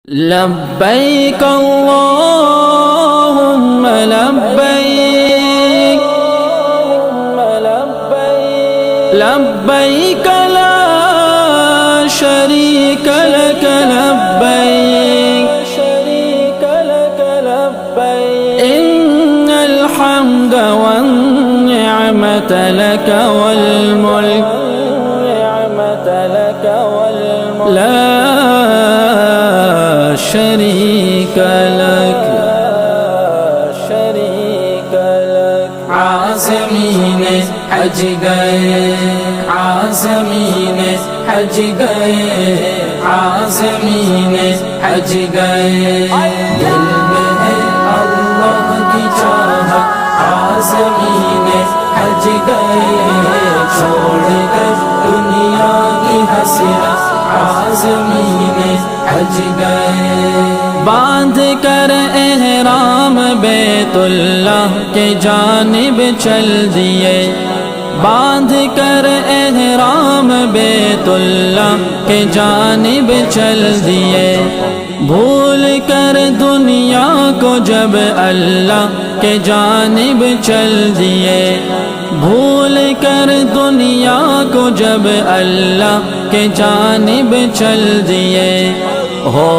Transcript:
लब्बैक अल्लाहुम्मा लब्बैक लब्बैक ला शरीक लक लब्बैक इन्नल हम्द one निअमत luck वल मुल्क ला शरीक लक आज़मीन हज गए आज़मीन हज गए आज़मीन हज गए दिल में है अल्लाह की चाहत आज़मीन हज गए छोड़ कर दुनिया की हसरत आज़मीन हज गए बांध कर एहराम बैतुल्लाह के जानिब चल दिए बांध कर एहराम बैतुल्लाह के जानिब चल दिए भूल कर दुनिया को जब अल्लाह के जानिब चल दिए भूल कर दुनिया को जब अल्लाह के जानिब चल दिए हो